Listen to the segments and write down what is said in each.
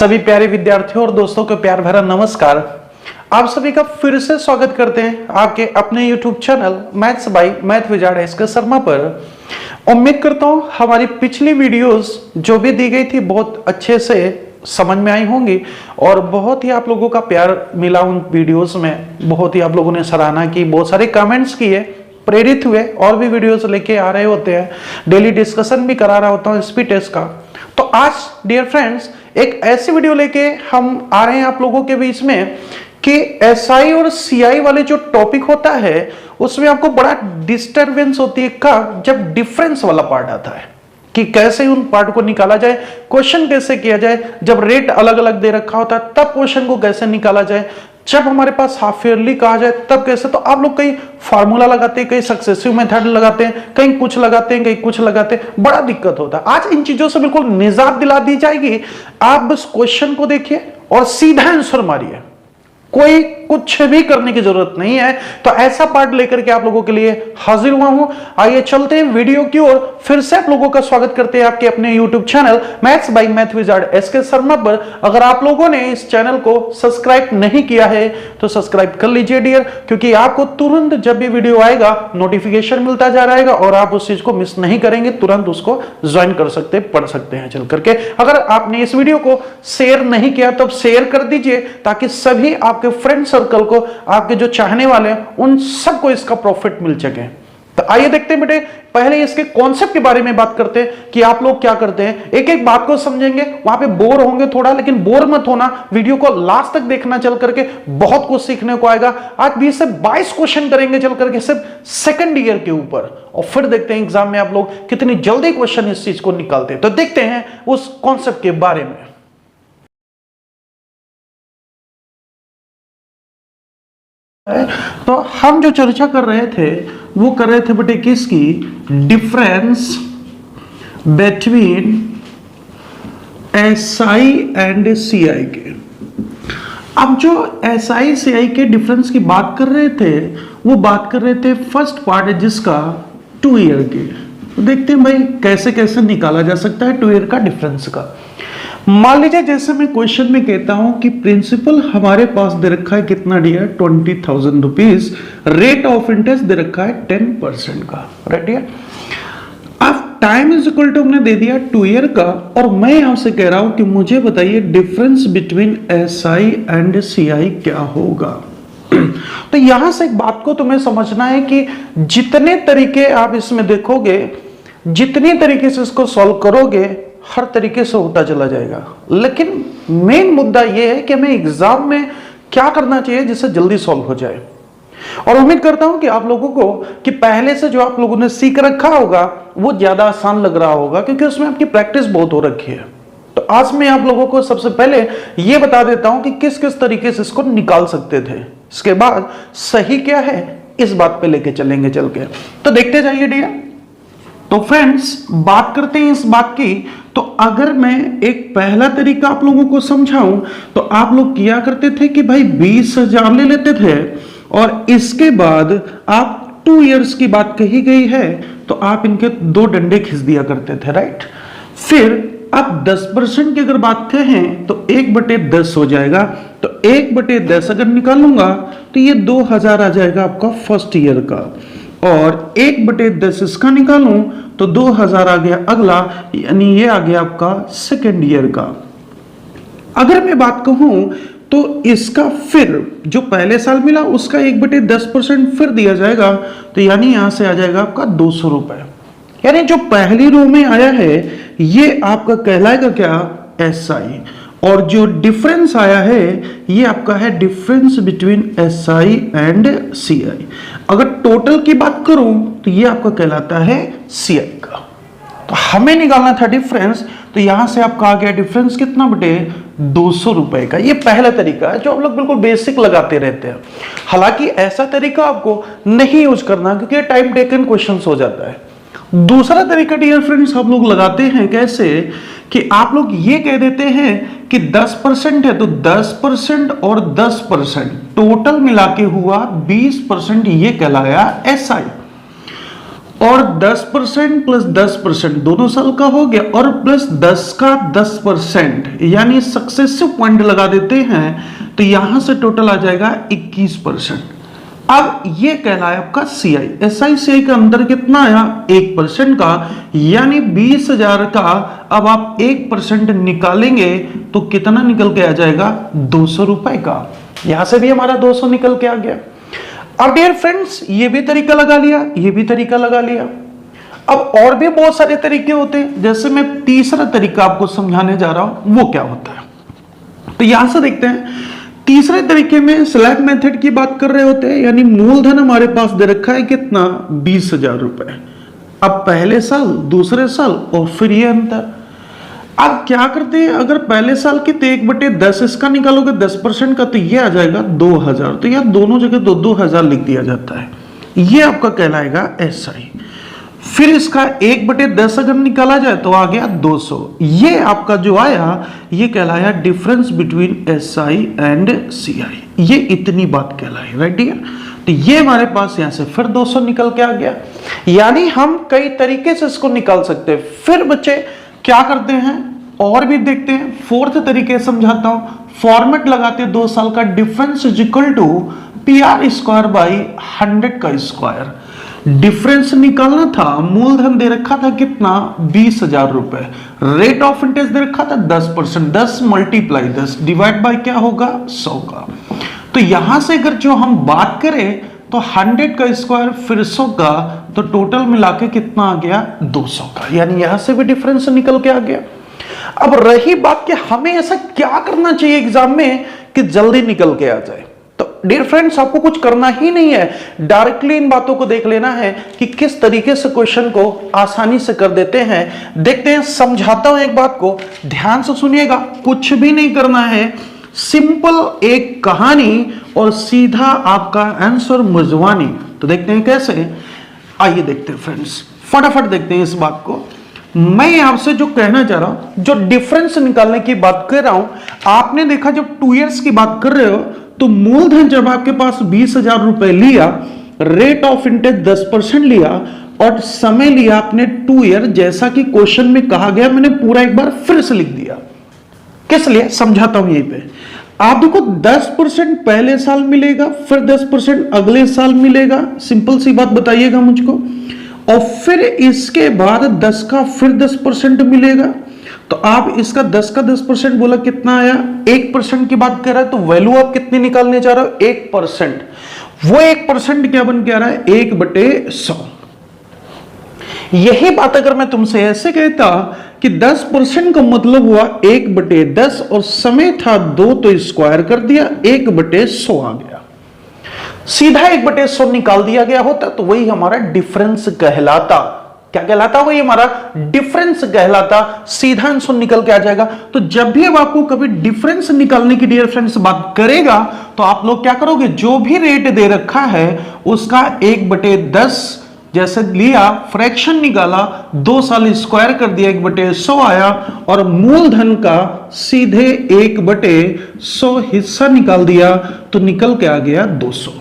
सभी प्यारे विद्यार्थियों और दोस्तों को प्यार भरा नमस्कार। आप सभी का फिर से स्वागत करते हैं आपके अपने YouTube channel maths by math wizard SK Sharma पर। उम्मीद करता हूं हमारी पिछली वीडियोस जो भी दी गई थी बहुत अच्छे से समझ में आई होंगी और बहुत ही आप लोगों का प्यार मिला उन वीडियोस में। बहुत ही आप लोगों ने सराहना की, बहुत सारे कमेंट्स किए, प्रेरित हुए और भी वीडियोस लेके आ रहे होते हैं। डेली डिस्कशन भी करा रहा होता हूँ स्पीड टेस्ट का। तो आज डियर फ्रेंड्स एक ऐसी वीडियो लेके हम आ रहे हैं आप लोगों के बीच में कि एसआई और सीआई वाले जो टॉपिक होता है उसमें आपको बड़ा डिस्टरबेंस होती है कब, जब डिफरेंस वाला पार्ट आता है कि कैसे उन पार्ट को निकाला जाए, क्वेश्चन कैसे किया जाए, जब रेट अलग अलग दे रखा होता है तब क्वेश्चन को कैसे निकाला जाए, जब हमारे पास हाफ ईयरली कहा जाए तब कैसे। तो आप लोग कई फार्मूला लगाते हैं, कई सक्सेसिव मेथड लगाते हैं, कहीं कुछ लगाते हैं, कहीं कुछ लगाते हैं, बड़ा दिक्कत होता है। आज इन चीजों से बिल्कुल निजात दिला दी जाएगी। आप बस क्वेश्चन को देखिए और सीधा आंसर मारिए, कोई कुछ भी करने की जरूरत नहीं है। तो ऐसा पार्ट लेकर के आप लोगों के लिए हाजिर हुआ हूं। आइए चलते हैं वीडियो की ओर। फिर से आप लोगों का स्वागत करते हैं आपके अपने YouTube channel maths by math wizard SK Sharma पर। अगर आप लोगों ने इस चैनल को सब्सक्राइब नहीं किया है तो सब्सक्राइब कर लीजिए डियर, क्योंकि आपको तुरंत जब भी वीडियो आएगा नोटिफिकेशन मिलता जा रहेगा और आप उस चीज को मिस नहीं करेंगे, तुरंत उसको ज्वाइन कर सकते, पढ़ सकते हैं चल करके। अगर आपने इस वीडियो को शेयर नहीं किया तो शेयर कर दीजिए ताकि सभी आपके फ्रेंड सर्कल को, आपके जो चाहने वाले हैं उन सबको इसका प्रॉफिट मिल सके। तो आइए देखते हैं बेटे, पहले इसके कॉन्सेप्ट के बारे में बात करते हैं कि आप लोग क्या करते हैं। एक एक बात को समझेंगे, वहां पे बोर होंगे थोड़ा, लेकिन बोर मत होना, वीडियो को लास्ट तक देखना चल करके, बहुत कुछ सीखने को आएगा। आज 20 से 22 क्वेश्चन करेंगे चल करके सिर्फ सेकंड ईयर के ऊपर, और फिर देखते हैं एग्जाम में आप लोग कितनी जल्दी क्वेश्चन इस चीज को निकालते हैं। तो देखते हैं उस कॉन्सेप्ट के बारे में। तो हम जो चर्चा कर रहे थे वो कर रहे थे बेटे किसकी, difference between SI and CI के। अब जो एसआई सीआई के डिफरेंस की बात कर रहे थे वो बात कर रहे थे फर्स्ट पार्ट है जिसका 2 ईयर के। तो देखते हैं भाई कैसे कैसे निकाला जा सकता है 2 ईयर का डिफरेंस का। मान लीजिए जैसे मैं क्वेश्चन में कहता हूं कि प्रिंसिपल हमारे पास दे रखा है कितना dear, 20,000 rupees, rate of interest दे रखा है 10% का, राइट डियर। अब टाइम इज इक्वल टू हमने दे दिया 2 ईयर का, और मैं यहां से कह रहा हूं कि मुझे बताइए difference between SI and CI क्या होगा। तो यहां से एक बात को तुम्हें समझना है कि जितने तरीके आप इसमें देखोगे, जितनी तरीके से इसको सॉल्व करोगे, हर तरीके से होता चला जाएगा। लेकिन मेन मुद्दा यह है कि हमें एग्जाम में क्या करना चाहिए जिससे जल्दी सॉल्व हो जाए। और उम्मीद करता हूं कि आप लोगों को कि पहले से जो आप लोगों ने सीख रखा होगा वो ज्यादा आसान लग रहा होगा, क्योंकि उसमें आपकी प्रैक्टिस बहुत हो रखी है। तो आज मैं आप लोगों को सबसे पहले यह बता देता हूं कि किस किस तरीके से इसको निकाल सकते थे, इसके बाद सही क्या है इस बात पे लेके चलेंगे चल के। तो देखते जाइए डियर। तो फ्रेंड्स बात करते हैं इस बात की। तो अगर मैं एक पहला तरीका आप लोगों को समझाऊं तो आप लोग किया करते थे कि भाई 20,000 ले लेते थे और इसके बाद आप 2 इयर्स की बात कही गई है तो आप इनके 2 डंडे खींच दिया करते थे, राइट। फिर आप 10% की अगर बात कहें तो 1/10 हो जाएगा। तो 1/10 अगर निकालूंगा तो ये 2,000 आ जाएगा आपका फर्स्ट ईयर का, और 1/10 इसका निकालूं तो 2,000 आ गया अगला, यानी ये आ गया आपका सेकेंड ईयर का। अगर मैं बात कहूं तो इसका फिर जो पहले साल मिला उसका 1/10% फिर दिया जाएगा, तो यानी यहां से आ जाएगा आपका 200 रुपए। यानी जो पहली रो में आया है ये आपका कहलाएगा क्या, एसआई, और जो डिफरेंस आया है ये आपका है difference between SI and CI. अगर टोटल की बात करूं तो ये आपका कहलाता है सीआई का। तो हमें निकालना था डिफरेंस, तो यहां से आपका आ गया डिफरेंस कितना बटे 200 रुपए का। ये पहला तरीका है जो आप लोग बिल्कुल बेसिक लगाते रहते हैं। हालांकि ऐसा तरीका आपको नहीं यूज करना क्योंकि टाइम टेकन क्वेश्चंस हो जाता है। दूसरा तरीका डियर फ्रेंड्स हम लोग लगाते हैं कैसे, कि आप लोग ये कह देते हैं कि 10% है तो 10% और 10% टोटल मिला के हुआ 20%, ये कहलाया एसआई। और 10% प्लस 10% दोनों साल का हो गया, और प्लस 10 का 10%, यानी सक्सेसिव पॉइंट लगा देते हैं तो यहां से टोटल आ जाएगा 21%। अब ये कहलाया आपका सीआई। एसआई सीआई के अंदर कितना आया 1% का, यानी 20,000 का अब आप 1% निकालेंगे तो कितना निकल के आ जाएगा 200 रुपए का। यहां से भी हमारा 200 निकल के आ गया। अब डियर फ्रेंड्स ये भी तरीका लगा लिया, ये भी तरीका लगा लिया। अब और भी बहुत सारे तरीके होते हैं, जैसे मैं तीसरा तरीका आपको समझाने जा रहा हूं वो क्या होता है। तो यहां से देखते हैं तीसरे तरीके में स्लैब मेथड की बात कर रहे होते हैं, यानी मूलधन हमारे पास दे रखा है कितना 20,000 रुपए। अब पहले साल, दूसरे साल और फिर ये अंतर। अब क्या करते हैं, अगर पहले साल की तो 1/10 इसका निकालोगे 10% का तो ये आ जाएगा 2,000। तो यार दोनों जगह 2,000 लिख दिया जाता है, ये आपका कहलाएगा एसआई। फिर इसका 1/10 अगर निकाला जाए तो आ गया 200। ये आपका जो आया ये कहलाया difference between SI and CI. ये इतनी बात कहलाई, राइट डियर। तो ये हमारे पास यहां से फिर 200 निकल के आ गया। यानी हम कई तरीके से इसको निकाल सकते हैं। फिर बच्चे क्या करते हैं और भी देखते हैं। फोर्थ तरीके समझाता हूं, फॉर्मेट लगाते हैं 2 साल का difference is equal to PR² by 100 का स्क्वायर। डिफरेंस निकालना था, मूलधन दे रखा था कितना 20,000 रुपए, रेट ऑफ इंटरेस्ट दे रखा था 10%, 10 मल्टीप्लाई 10 डिवाइड बाय क्या होगा 100 का। तो यहां से अगर जो हम बात करें तो 100 का स्क्वायर फिर 100 का, तो टोटल मिला के कितना आ गया 200 का। यानी यहां से भी डिफरेंस निकल के आ गया। अब रही बात कि हमें ऐसा क्या करना चाहिए एग्जाम में कि जल्दी निकल के आ जाए। तो डियर फ्रेंड्स आपको कुछ करना ही नहीं है, डायरेक्टली इन बातों को देख लेना है कि किस तरीके से क्वेश्चन को आसानी से कर देते हैं। देखते हैं, समझाता हूं एक बात को, ध्यान से सुनिएगा। कुछ भी नहीं करना है, सिंपल एक कहानी और सीधा आपका आंसर मुजवानी। तो देखते हैं कैसे, आइए देखते हैं फ्रेंड्स, फटाफट देखते हैं इस बात को। मैं आपसे जो कहना चाह रहा हूं, जो डिफरेंस निकालने की बात कर रहा हूं, आपने देखा जब 2 इयर्स की बात कर रहे हो तो मूलधन जब आपके पास 20,000 रुपए लिया, रेट ऑफ इंटरेस्ट 10% लिया और समय लिया आपने 2 ईयर, जैसा कि क्वेश्चन में कहा गया, मैंने पूरा एक बार फिर से लिख दिया। किस लिए समझाता हूं यहीं पे। आप देखो 10% पहले साल मिलेगा, फिर 10% अगले साल मिलेगा, सिंपल सी बात बताइएगा मुझको, और फिर इसके बाद 10 का फिर 10% मिलेगा। तो आप इसका 10 का 10% बोला कितना आया, 1% की बात कर रहा है, तो वैल्यू आप कितनी निकालने जा रहे हो 1%। वो 1% क्या बन के आ रहा है 1/100। यही बात अगर मैं तुमसे ऐसे कहता कि 10% का मतलब हुआ 1/10 और समय था 2 तो स्क्वायर कर दिया 1/100 आ गया, सीधा 1/100 निकाल दिया गया होता तो वही हमारा डिफरेंस कहलाता। क्या कहलाता, वही हमारा डिफरेंस कहलाता। सीधा आंसर निकल के आ जाएगा। तो जब भी अब आपको कभी डिफरेंस निकालने की डियर फ्रेंड्स बात करेगा तो आप लोग क्या करोगे, जो भी रेट दे रखा है उसका 1/10 जैसे लिया, फ्रैक्शन निकाला, 2 साल स्क्वायर कर दिया, 1/100 आया, और मूलधन का सीधे 1/100 हिस्सा निकाल दिया तो निकल के आ गया 200।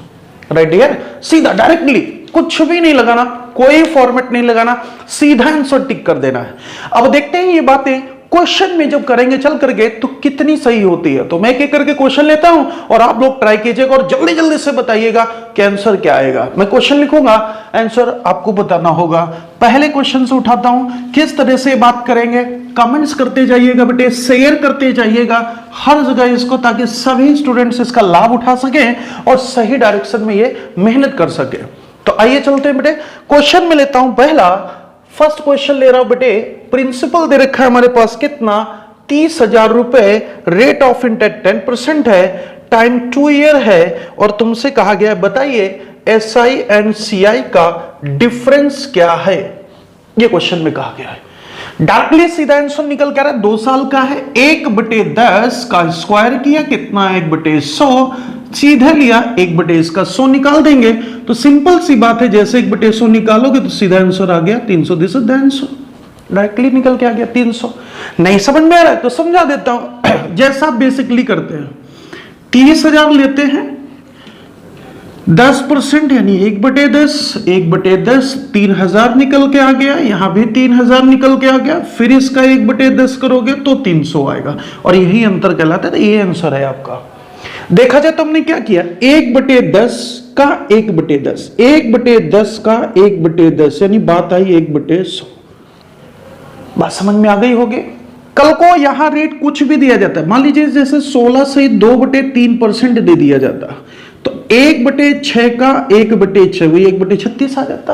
राइट डियर, सीधा डायरेक्टली, कुछ भी नहीं लगाना, कोई फॉर्मेट नहीं लगाना, सीधा आंसर टिक कर देना है। अब देखते हैं ये बातें क्वेश्चन में जब करेंगे चल करके तो कितनी सही होती है। तो मैं एक एक करके क्वेश्चन लेता हूं और आप लोग ट्राई कीजिएगा और जल्दी जल्दी से बताइएगा कि आंसर क्या आएगा। मैं क्वेश्चन लिखूंगा, आंसर आपको बताना होगा। पहले क्वेश्चन से उठाता हूं, किस तरह से बात करेंगे, कमेंट्स करते जाइएगा बेटे, शेयर करते जाइएगा हर जगह इसको, ताकि सभी स्टूडेंट्स इसका लाभ उठा सकें और सही डायरेक्शन में ये मेहनत कर सके। तो आइए चलते हैं बेटे, क्वेश्चन में लेता हूं पहला। फर्स्ट क्वेश्चन ले रहा हूं बेटे, प्रिंसिपल दे रखा है हमारे पास कितना 30,000 रुपए, रेट ऑफ इंटरेस्ट 10% है, टाइम 2 ईयर है, और तुमसे कहा गया है बताइए एसआई एंड सीआई का डिफरेंस क्या है। ये क्वेश्चन में कहा गया है। डायरेक्टली सीधा आंसर निकल कर रहा है, 2 साल का है, 1/10 का स्क्वायर किया कितना 1/100, सीधे लिया 1/100 निकाल देंगे। तो सिंपल सी बात है, जैसे 1/100 निकालोगे तो सीधा आंसर आ गया 300। This is the answer, directly निकल के आ गया 300। नहीं समझ में आ रहा है तो समझा देता हूं। जैसा आप बेसिकली करते हैं, 30,000 लेते हैं, 10% यानी 1/10, 1/10 3000 निकल के आ गया, यहां भी 3000 निकल के आ गया, फिर इसका 1/10 करोगे तो 300 आएगा, और यही अंतर कहलाता है। तो ये आंसर है आपका। देखा जाए तो हमने क्या किया, 1/10 का 1/10, 1/10 का 1/10 यानी बात आई 1/100। बात समझ में आ गई होगी। कल को यहां रेट कुछ भी दिया जाता है, मान लीजिए जैसे 16 से 2/3% दे दिया जाता, तो 1/6 का 1/6 वही 1/36 आ जाता।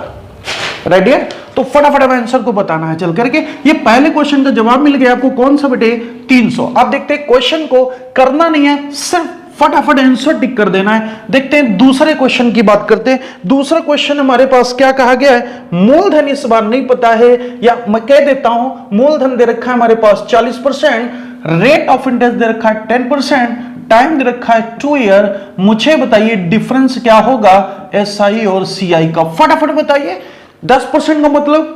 रेडी है? तो फटाफट आंसर को बताना है चल करके। ये पहले क्वेश्चन का जवाब मिल गया आपको, कौन सा बेटे, 300। अब देखते हैं, क्वेश्चन को करना नहीं है, सिर्फ फटाफट आंसर टिक कर देना है। देखते हैं दूसरे क्वेश्चन की बात करते हैं। दूसरा क्वेश्चन हमारे पास क्या कहा गया है, मूलधन इस बार नहीं पता है, या मैं कह देता हूं मूलधन दे रखा है हमारे पास 40%, रेट ऑफ इंटरेस्ट दे रखा है 10%, टाइम दे रखा है 2 ईयर। मुझे बताइए डिफरेंस क्या होगा एसआई और सीआई का, फटाफट बताइए। 10% का मतलब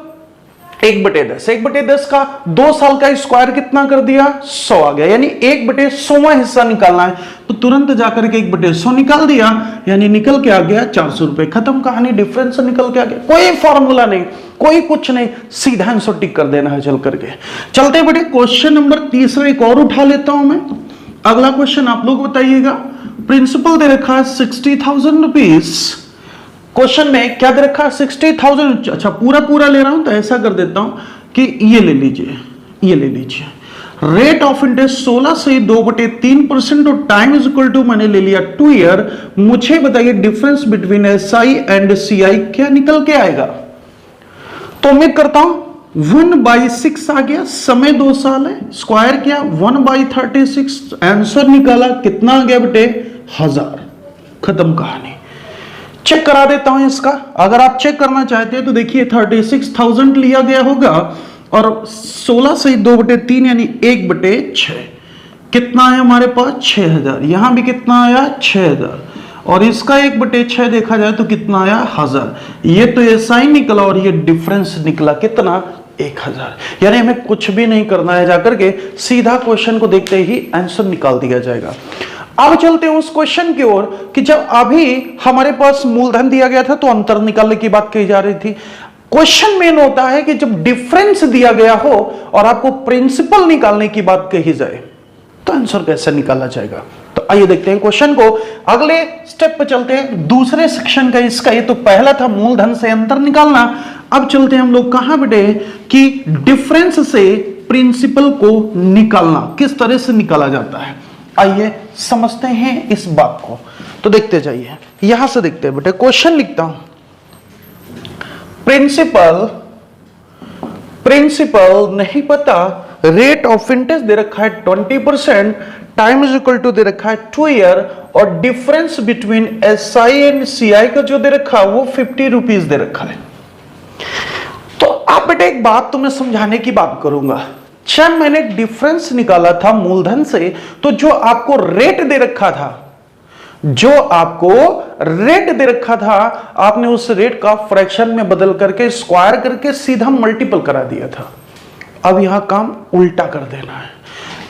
1/10, 1/10 का 2 साल का स्क्वायर कितना कर दिया, 100 आ गया, यानी 1/100वां हिस्सा निकालना है, तो तुरंत जाकर के 1/100 निकाल दिया, यानी निकल के आ गया 400 रुपए। खत्म कहानी, डिफरेंस निकल के आ गया, कोई फॉर्मूला नहीं, कोई कुछ नहीं, सीधा आंसर टिक कर देना है चल करके। चलते बेटे क्वेश्चन नंबर तीसरा एक और उठा लेता हूं मैं। अगला क्वेश्चन आप लोग बताइएगा। प्रिंसिपल दे रखा है 60,000 रुपीज। क्वेश्चन में क्या दे रखा है, 60,000। अच्छा पूरा ले रहा हूं तो ऐसा कर देता हूं कि ये ले लीजिए, ये ले लीजिए। रेट ऑफ इंटरेस्ट 16 से 2/3% और टाइम इज इक्वल टू मैंने ले लिया 2 ईयर। मुझे बताइए difference between SI and CI क्या निकल के आएगा। तो उम्मीद करता हूं 1/6 आ गया, समय 2 साल है, स्क्वायर किया 1/36, आंसर निकाला कितना आ गया बेटे, 1000। खत्म कहानी। चेक करा देता हूं इसका, अगर आप चेक करना चाहते हैं तो देखिए 36,000 लिया गया होगा, और 16 से 2/3 यानी 1/6 कितना है हमारे पास, 6000। यहां भी कितना आया, 6000, और इसका 1/6 देखा जाए तो कितना आया, 1000। ये तो ऐसा ही निकला, और ये डिफरेंस निकला कितना, 1000। यानी हमें कुछ भी नहीं करना है, जाकर के सीधा क्वेश्चन को देखते ही आंसर निकाल दिया जाएगा। अब चलते हैं उस क्वेश्चन की ओर कि जब अभी हमारे पास मूलधन दिया गया था तो अंतर निकालने की बात कही जा रही थी। क्वेश्चन मेन होता है कि जब डिफरेंस दिया गया हो और आपको प्रिंसिपल निकालने की बात कही जाए तो आंसर कैसे निकाला जाएगा। तो आइए देखते हैं क्वेश्चन को, अगले स्टेप पे चलते हैं, दूसरे सेक्शन का इसका। ये तो पहला था मूलधन से अंतर निकालना, अब चलते हैं हम लोग कहां बेटे कि डिफरेंस से प्रिंसिपल को निकालना किस तरह से निकाला जाता है। आइए समझते हैं इस बात को। तो देखते जाइए, यहां से देखते हैं बेटे, क्वेश्चन लिखता हूं, प्रिंसिपल नहीं पता, रेट ऑफ इंटरेस्ट दे रखा है 20%, टाइम इज इक्वल टू दे रखा है 2 ईयर, और difference between SI and CI का जो दे रखा है वो 50 रुपीज दे रखा है। तो आप बेटे एक बात तुम्हें समझाने की बात करूंगा, जब मैंने डिफरेंस निकाला था मूलधन से तो जो आपको रेट दे रखा था, जो आपको रेट दे रखा था, आपने उस रेट का फ्रैक्शन में बदल करके स्क्वायर करके सीधा मल्टीपल करा दिया था। अब यहां काम उल्टा कर देना है।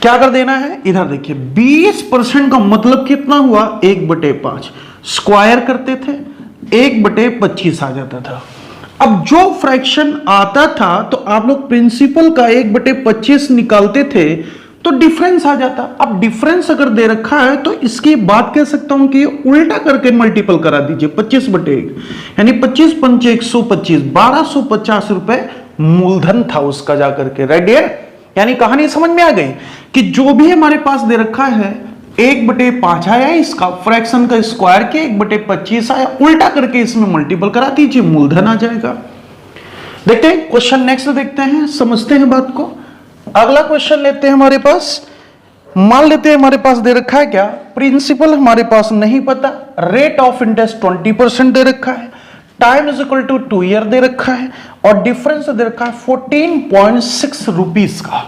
क्या कर देना है, इधर देखिए 20% का मतलब कितना हुआ, 1/5, स्क्वायर करते थे 1/25 आ जाता था। अब जो फ्रैक्शन आता था तो आप लोग प्रिंसिपल का 1/25 निकालते थे तो डिफरेंस आ जाता। अब डिफरेंस अगर दे रखा है तो इसकी बात कह सकता हूं कि उल्टा करके मल्टीपल करा दीजिए 25/1, यानी 25 पंच 125, 1250 रुपए मूलधन था उसका जाकर के। रेडी है? यानी कहानी समझ में आ गई कि जो भी हमारे पास दे रखा है 1/5 आया, इसका फ्रैक्शन का स्क्वायर के 1/25 आया, उल्टा करके इसमें मल्टीपल करा दीजिए, मूलधन आ जाएगा। देखते हैं क्वेश्चन नेक्स्ट देखते हैं, समझते हैं बात को। अगला क्वेश्चन लेते हैं हमारे पास, मान लेते हैं हमारे पास दे रखा है क्या, प्रिंसिपल हमारे पास नहीं पता, रेट ऑफ इंटरेस्ट 20% दे रखा है, time is equal to 2 year दे रखा है, और डिफरेंस दे रखा है 14.6 रुपीज का।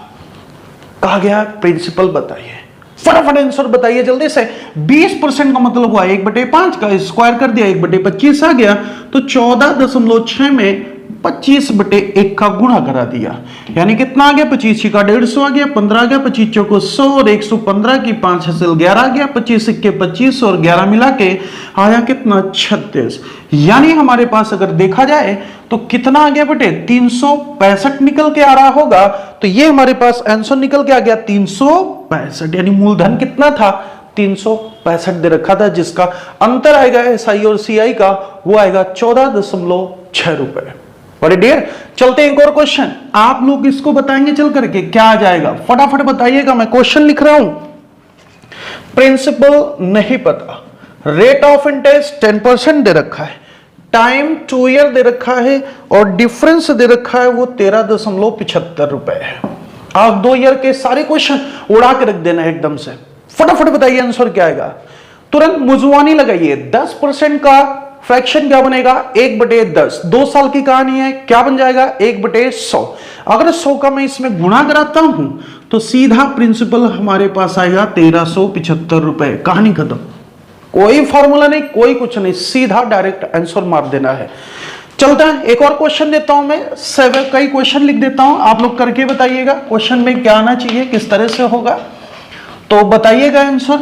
कहा गया प्रिंसिपल बताइए, फटाफट आंसर बताइए जल्दी से। 20% का मतलब हुआ 1/5 का, स्क्वायर कर दिया 1/25 आ गया, तो 14.6 में 25/1 का गुणा करा दिया, यानी कितना आ गया, 25 का 150 आ गया, 15 आ गया, 25 चौको 100 और 115 की 5 हासिल 11 आ गया, 25 सिक्के 25 और 11 मिला के आया कितना, 36। यानी हमारे पास अगर देखा जाए तो कितना आ गया बेटे, 365 निकल के आ रहा होगा। तो ये हमारे पास आंसर निकल के आ गया 365, यानी मूलधन कितना था, 365 दे रखा था, जिसका अंतर आएगा एसआई और सीआई का, वो आएगा 14.6 रुपए। बड़े डियर, चलते हैं एक और क्वेश्चन, आप लोग इसको बताएंगे चल करके क्या आ जाएगा, फटाफट बताइएगा, मैं क्वेश्चन लिख रहा हूं। प्रिंसिपल नहीं पता, रेट ऑफ इंटरेस्ट 10% दे रखा है, टाइम 2 ईयर दे रखा है और डिफरेंस दे रखा है वो 13.75 रुपए है। आप 2 ईयर के सारे क्वेश्चन उड़ा के रख देना एकदम से, फटाफट बताइए आंसर क्या आएगा, तुरंत मुजवानी लगाइए। 10% का फ्रैक्शन क्या बनेगा, 1/10, 2 साल की कहानी है, क्या बन जाएगा 1/100। अगर 100 का मैं इसमें गुणा कराता हूं तो सीधा प्रिंसिपल हमारे पास आएगा 1375 रुपए, कहानी खत्म, कोई फॉर्मूला नहीं, कोई कुछ नहीं, सीधा डायरेक्ट आंसर मार देना है। चलता है एक और क्वेश्चन देता हूं मैं, 7 कई क्वेश्चन लिख देता हूं, आप लोग करके बताइएगा क्वेश्चन में क्या आना चाहिए, किस तरह से होगा, तो बताइएगा आंसर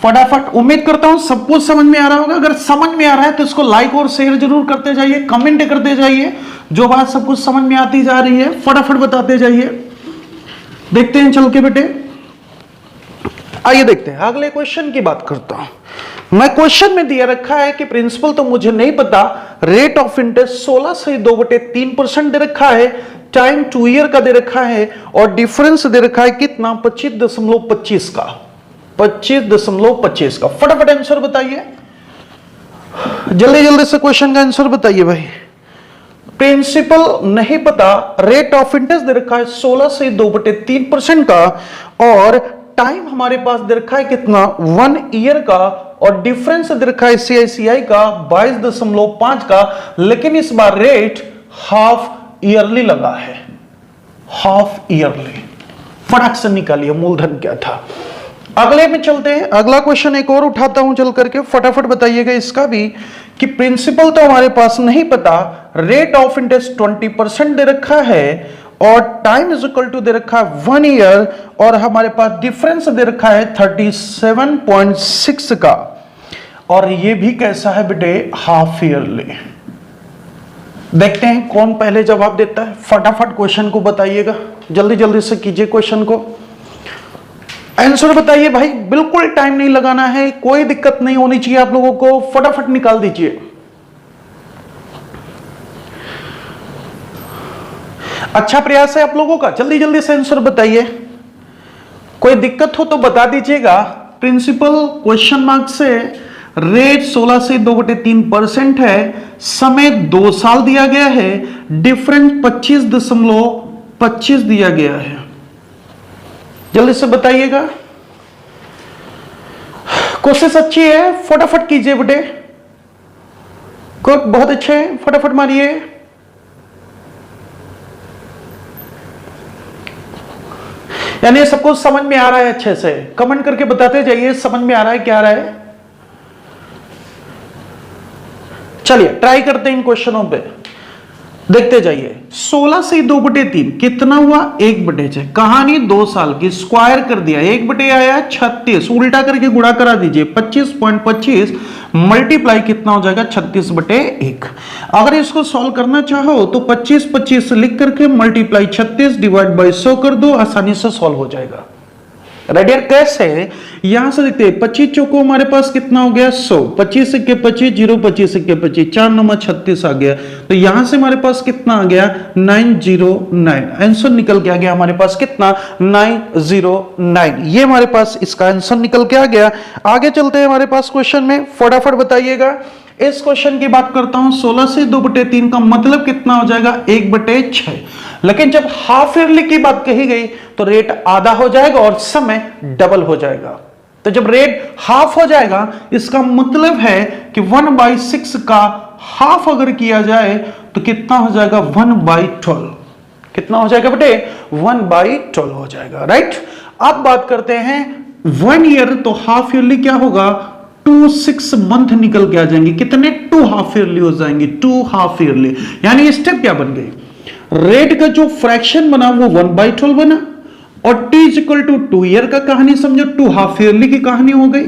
फटाफट। उम्मीद करता हूं सब कुछ समझ में आ रहा होगा, अगर समझ में आ रहा है तो इसको लाइक और शेयर जरूर करते जाइए, कमेंट करते जाइए, जो बात सब कुछ समझ में आती जा रही है फटाफट बताते जाइए। देखते हैं चल के बेटे, आइए देखते हैं अगले क्वेश्चन की बात करता हूं। मैं क्वेश्चन में दिया रखा है कि प्रिंसिपल तो मुझे नहीं पता, रेट ऑफ इंटरेस्ट 16 से 2/3% दे रखा है, टाइम 2 ईयर का दे रखा है और डिफरेंस दे रखा है कितना, 25.25 का, 25.25 का। फटाफट आंसर बताइए, जल्दी जल्दी से क्वेश्चन का आंसर बताइए भाई। प्रिंसिपल नहीं पता, रेट ऑफ इंटरेस्ट दे रखा है 16 से 2/3% का और टाइम हमारे पास दे रखा है कितना, 1 ईयर का और डिफरेंस दे रखा है सीआईसीआई का 22.5 का, लेकिन इस बार रेट हाफ ईयरली लगा है, हाफ ईयरली। फटाक से निकालिए मूलधन क्या था। अगले में चलते हैं, अगला क्वेश्चन एक और उठाता हूं चल करके, फटाफट बताइएगा इसका भी कि प्रिंसिपल तो हमारे पास नहीं पता, रेट ऑफ इंटरेस्ट 20% दे रखा है और टाइम इज इक्वल टू दे रखा है 1 ईयर और हमारे पास डिफरेंस दे रखा है 37.6 का, और ये भी कैसा है बेटे, हाफ ईयरली। देखते हैं कौन पहले जवाब देता है, फटाफट क्वेश्चन को बताइएगा, जल्दी जल्दी से कीजिए क्वेश्चन को, आंसर बताइए भाई, बिल्कुल टाइम नहीं लगाना है, कोई दिक्कत नहीं होनी चाहिए आप लोगों को, फटाफट निकाल दीजिए। अच्छा प्रयास है आप लोगों का, जल्दी जल्दी से आंसर बताइए, कोई दिक्कत हो तो बता दीजिएगा। प्रिंसिपल क्वेश्चन मार्क से, रेट 16 से 2/3% है, समय 2 साल दिया गया है, डिफरेंस 25.25 दिया गया है, जल्दी से बताइएगा। कोशिश अच्छी है, फटाफट कीजिए बेटे, बहुत अच्छे, फटाफट मारिए। यानी सब कुछ समझ में आ रहा है अच्छे से, कमेंट करके बताते जाइए समझ में आ रहा है क्या आ रहा है। चलिए ट्राई करते हैं इन क्वेश्चनों पे, देखते जाइए। 16 से 2/3 कितना हुआ, 1/6, कहानी 2 साल की, स्क्वायर कर दिया, 1/, आया 36, उल्टा करके गुणा करा दीजिए, 25.25 मल्टीप्लाई कितना हो जाएगा, 36/1। अगर इसको सॉल्व करना चाहो तो 25 लिख करके मल्टीप्लाई 36 डिवाइड बाई 100 कर दो, आसानी से सॉल्व हो जाएगा। रेडियर कैसे, यहां से देखते हैं 25 चौको हमारे पास कितना हो गया 100, 25 सिक्के 25, 0 25 सिक्के 25, 4 9 36 आ गया, तो यहां से हमारे पास कितना आ गया 909, आंसर निकल के आ गया हमारे पास कितना 909, ये हमारे पास इसका आंसर निकल के आ गया। आगे चलते हैं हमारे पास क्वेश्चन में, फटाफट बताइएगा। इस क्वेश्चन की बात करता हूं, 16 से 2/3 का मतलब कितना हो जाएगा 1/6, लेकिन जब हाफ ईयरली की बात कही गई तो रेट आधा हो जाएगा और समय डबल हो जाएगा। तो जब रेट हाफ हो जाएगा इसका मतलब है कि 1/6 का हाफ अगर किया जाए तो कितना हो जाएगा 1/12, कितना हो जाएगा बेटे 1/12 हो जाएगा, राइट। अब बात करते हैं 1 ईयर, तो हाफ ईयरली क्या होगा 2 6 मंथ निकल के आ जाएंगे, कितने 2 हाफ ईयरली हो जाएंगे, 2 हाफ ईयरली। यानी स्टेप क्या बन गई, रेट का जो फ्रैक्शन बना वो 1/12 बना, और t is equal to 2 year का कहानी समझो, 2 हाफ ईयरली की कहानी हो गई।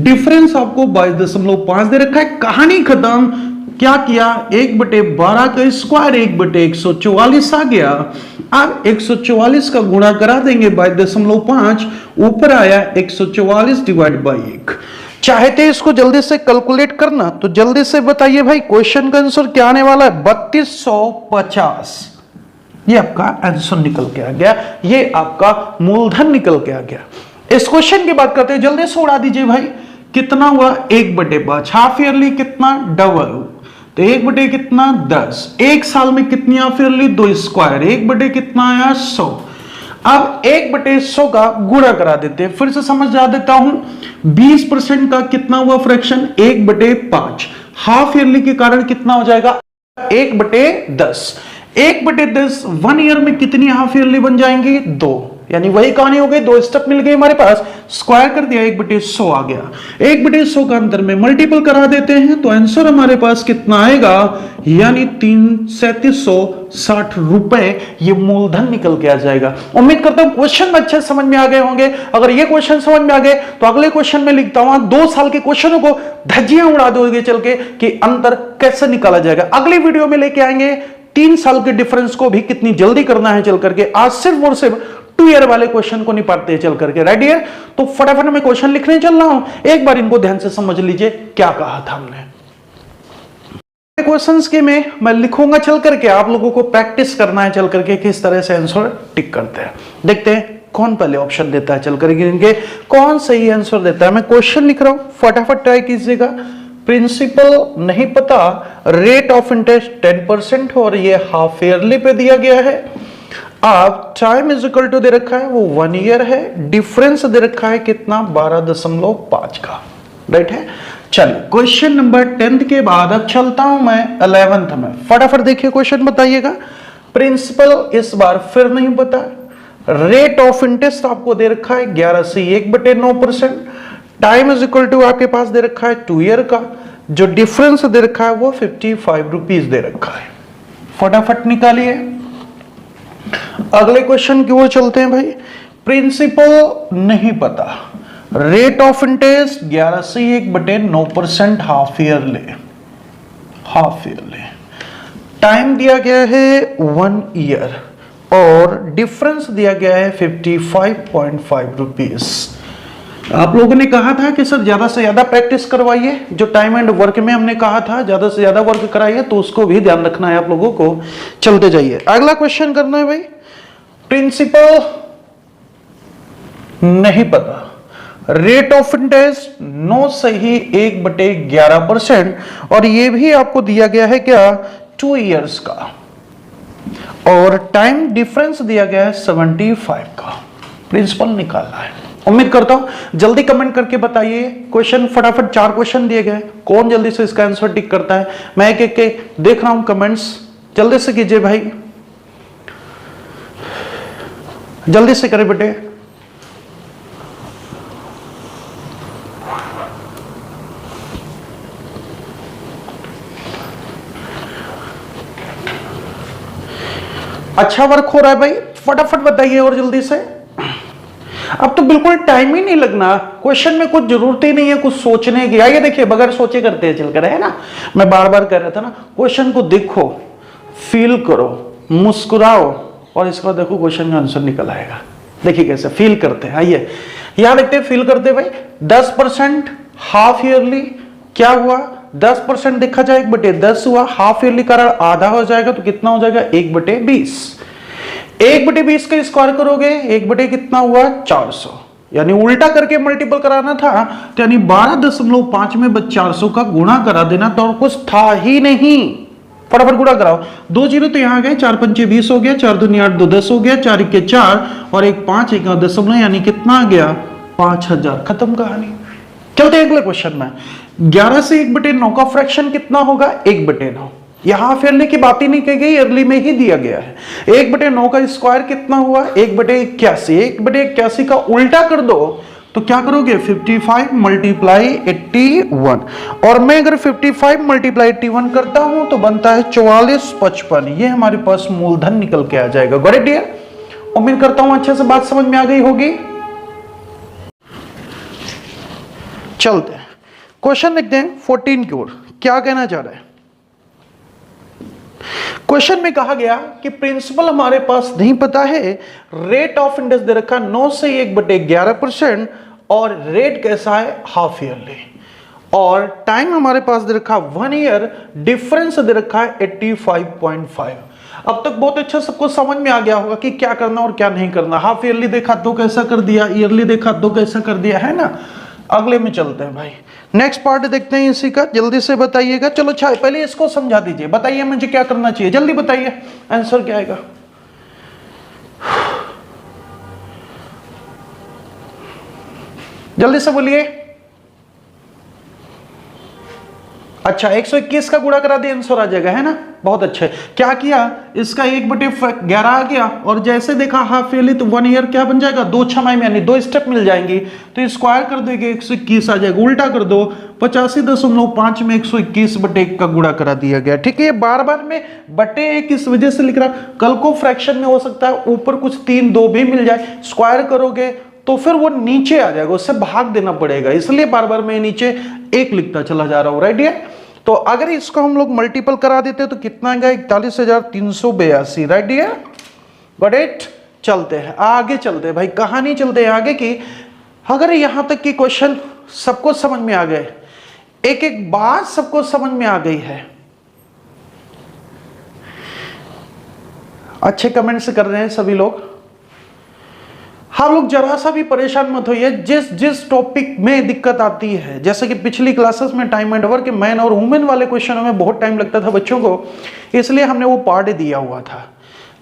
डिफरेंस आपको 22.5 दे रखा है, कहानी खत्म। क्या किया, 1/12 का स्क्वायर 1/144 आ गया। अब 144 का गुणा करा देंगे 22.5, ऊपर आया 144 डिवाइड बाई 1। चाहते इसको जल्दी से कैलकुलेट करना तो जल्दी से बताइए भाई, क्वेश्चन का आंसर क्या आने वाला है, 3250। ये आपका आंसर निकल के आ गया, ये आपका मूलधन निकल के आ गया। इस क्वेश्चन की बात करते हैं, जल्दी से उड़ा दीजिए भाई, कितना हुआ 1/5, हाफ ईयरली कितना डबल, तो 1 कितना 10, एक साल में कितनी हाफ ईयरली 2 स्क्वायर, 1 कितना आया 100। अब 1/100 का गुणा करा देते हैं, फिर से समझ जा देता हूं, 20% का कितना हुआ फ्रैक्शन 1/5, हाफ ईयरली के कारण कितना हो जाएगा 1/10, 1/10 1 ईयर में कितनी हाफ ईयरली बन जाएंगी 2, यानी वही कहानी हो गई, 2 स्टेप मिल गए हमारे पास, स्क्वायर कर दिया 1/100 आ गया, 1/100 का अंदर में मल्टीपल करा देते हैं तो आंसर हमारे पास कितना आएगा, यानी 3760 रुपए ये मूलधन निकल के आ जाएगा। उम्मीद करता हूं क्वेश्चन अच्छे समझ में आ गए होंगे। अगर ये क्वेश्चन समझ में आ गए तो अगले क्वेश्चन में लिखता हूं 2 साल के क्वेश्चनों को धज्जियां उड़ा दोगे चल के कि अंतर कैसे निकाला जाएगा। अगली वीडियो में लेके आएंगे 3 साल के डिफरेंस को भी कितनी जल्दी करना है चल करके, आज सिर्फ और सिर्फ 2 ईयर वाले क्वेश्चन को निपटते हैं चल करके। रेडी है तो फटाफट मैं क्वेश्चन लिखने चल रहा हूं, एक बार इनको ध्यान से समझ लीजिए क्या कहा था हमने। क्वेश्चंस के में मैं लिखूंगा चल करके, आप लोगों को प्रैक्टिस करना है चल करके किस तरह से आंसर टिक करते हैं। देखते हैं कौन पहले ऑप्शन देता है चल करके, इनके कौन सही आंसर देता है। मैं क्वेश्चन लिख रहा हूं, फटाफट ट्राई कीजिएगा। प्रिंसिपल नहीं पता, रेट ऑफ इंटरेस्ट 10% और ये हाफ ईयरली पे दिया गया है। अब टाइम इज इक्वल टू दे रखा है वो 1 ईयर है, डिफरेंस दे रखा है कितना 12.5 का, राइट है। चलिए क्वेश्चन नंबर 10th के बाद अब चलता हूं मैं 11th में, फटाफट देखिए क्वेश्चन बताइएगा। प्रिंसिपल इस बार फिर नहीं पता, रेट ऑफ इंटरेस्ट आपको दे रखा है 11 से 1/9%, टाइम इज इक्वल टू आपके पास दे रखा है 2 ईयर का, जो डिफरेंस दे रखा है वो 55 रुपीज दे रखा है। फटाफट निकालिए, अगले क्वेश्चन की ओर चलते हैं भाई। प्रिंसिपल नहीं पता, रेट ऑफ इंटरेस्ट 11 से 1/9% हाफ ईयरली, टाइम दिया गया है 1 ईयर और डिफरेंस दिया गया है 55.5 रुपीज। आप लोगों ने कहा था कि सर ज्यादा से ज्यादा प्रैक्टिस करवाइए, जो टाइम एंड वर्क में हमने कहा था ज्यादा से ज्यादा वर्क कराइए, तो उसको भी ध्यान रखना है आप लोगों को। चलते जाइए, अगला क्वेश्चन करना है भाई। प्रिंसिपल नहीं पता, रेट ऑफ इंटरेस्ट 9 से ही 1/11%, और ये भी आपको दिया गया है क्या 2 इयर्स का, और टाइम डिफरेंस दिया गया है 75 का। प्रिंसिपल निकालना है। उम्मीद करता हूं जल्दी कमेंट करके बताइए क्वेश्चन, फटाफट 4 क्वेश्चन दिए गए, कौन जल्दी से इसका आंसर टिक करता है। मैं एक एक के देख रहा हूं कमेंट्स, जल्दी से कीजिए भाई, जल्दी से करें बेटे। अच्छा वर्क हो रहा है भाई, फटाफट बताइए और जल्दी से। अब तो बिल्कुल टाइम ही नहीं लगना, क्वेश्चन में कुछ जरूरत ही नहीं है कुछ सोचने की। आइए देखिए, बगैर सोचे करते हैं चलकर, है ना। मैं बार बार कह रहा था ना, क्वेश्चन को देखो, फील करो, मुस्कुराओ, और इसके बाद देखो क्वेश्चन का आंसर निकल आएगा। देखिए कैसे फील करते हैं, आइए यहां देखते हैं फील करते भाई। 10% हाफ ईयरली क्या हुआ, 10% देखा जाए 1/10 हुआ, हाफ ईयरली कारण आधा हो जाएगा तो कितना हो जाएगा 1/20। 1/20 का स्क्वायर करोगे 1 कितना हुआ 400, यानी उल्टा करके मल्टीपल कराना था, तो यानी 12.5 में 400 का गुणा करा देना, तो और कुछ था ही नहीं। फटाफट गुणा कराओ, 2 जीरो तो यहां गए, 4 पंचे 20 हो गया, 4 दूनी 8, 2 10 हो गया, 4 1 4 और 1 5 1 दशमलव, यानी कितना आ गया 5000। खत्म कहानी। चलते हैं अगले क्वेश्चन में। 11 से 1/9 का फ्रैक्शन कितना होगा 1/9। यहां फेरने की बात ही नहीं कही गई, अर्ली में ही दिया गया है। 1/9 का स्क्वायर कितना हुआ 1/81। 1/81 का उल्टा कर दो तो क्या करोगे 55 मल्टीप्लाई 81, और मैं अगर 55 मल्टीप्लाई 81 करता हूं तो बनता है 4455। ये हमारे पास मूलधन निकल के आ जाएगा। Got it dear? उम्मीद करता हूं अच्छे से बात समझ में आ गई होगी। चलते हैं क्वेश्चन देखते हैं 14 की ओर। क्या कहना चाह रहा है क्वेश्चन में? कहा गया कि प्रिंसिपल हमारे पास नहीं पता है, रेट ऑफ इंटरेस्ट दे रखा 9 से 1/11%, और रेट कैसा है हाफ ईयरली, और टाइम हमारे पास दे रखा 1 ईयर, डिफरेंस दे रखा है 85.5। अब तक बहुत अच्छा सबको समझ में आ गया होगा कि क्या करना और क्या नहीं करना। हाफ ईयरली देखा तो कैसा कर दिया, ईयरली देखा तो कैसा कर दिया, है ना। अगले में चलते हैं भाई, नेक्स्ट पार्ट देखते हैं इसी का। जल्दी से बताइएगा। चलो अच्छा पहले इसको समझा दीजिए, बताइए मुझे क्या करना चाहिए, जल्दी बताइए आंसर क्या आएगा। जल्दी से बोलिए। अच्छा 121 का गुणा करा दिया, आंसर आ जाएगा, है ना। बहुत अच्छे। क्या किया, इसका 1/11 आ गया, और जैसे देखा हाफ ईयरली तो 1 ईयर क्या बन जाएगा, 2 छमाही में, यानी 2 स्टेप मिल जाएंगी, तो स्क्वायर कर देंगे 121 आ जाएगा। उल्टा कर दो, 85.5 में 121/1 का गुणा करा दिया गया। ठीक है, ये बार बार में बटे 1 इस वजह से लिख रहा, कल को फ्रैक्शन में हो सकता है ऊपर कुछ 3 2 भी मिल जाए, स्क्वायर करोगे तो फिर वो नीचे आ जाएगा, उससे भाग देना पड़ेगा, इसलिए बार बार मैं नीचे 1 लिखता चला जा रहा हूं। Right dear? तो अगर इसको हम लोग मल्टीपल करा देते तो कितना आएगा, 41,382। Right dear? Got it? चलते हैं आगे, चलते हैं भाई, कहानी चलते हैं आगे की। अगर यहां तक की क्वेश्चन सबको समझ में आ गए, एक एक बात सबको समझ में आ गई है, अच्छे कमेंट्स कर रहे हैं सभी लोग। हम लोग जरा सा भी परेशान मत होइए, जिस जिस टॉपिक में दिक्कत आती है, जैसे कि पिछली क्लासेस में टाइम एंड वर्क के मैन और वुमेन वाले क्वेश्चनों में बहुत टाइम लगता था बच्चों को, इसलिए हमने वो पार्ट दिया हुआ था।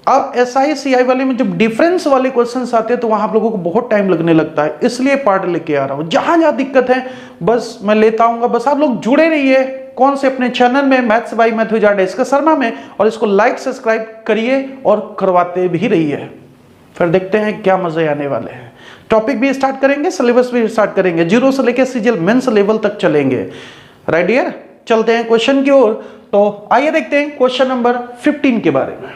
अब एसआई सीआई वाले में जब डिफरेंस वाले क्वेश्चंस आते हैं तो वहां आप लोगों को बहुत टाइम लगने लगता है, इसलिए पार्ट लेके आ रहा हूं। जहां जहां दिक्कत है बस मैं लेता आऊंगा, बस आप लोग जुड़े रहिए। कौन से? अपने चैनल में maths by math with SK Sharma में, और इसको लाइक सब्सक्राइब करिए और करवाते भी रहिए। फिर देखते हैं क्या मजे आने वाले हैं। टॉपिक भी स्टार्ट करेंगे, सिलेबस भी स्टार्ट करेंगे, 0 से लेकर सीजीएल मेंस लेवल तक चलेंगे। Right dear? चलते हैं क्वेश्चन की ओर। तो आइए देखते हैं क्वेश्चन नंबर 15 के बारे में।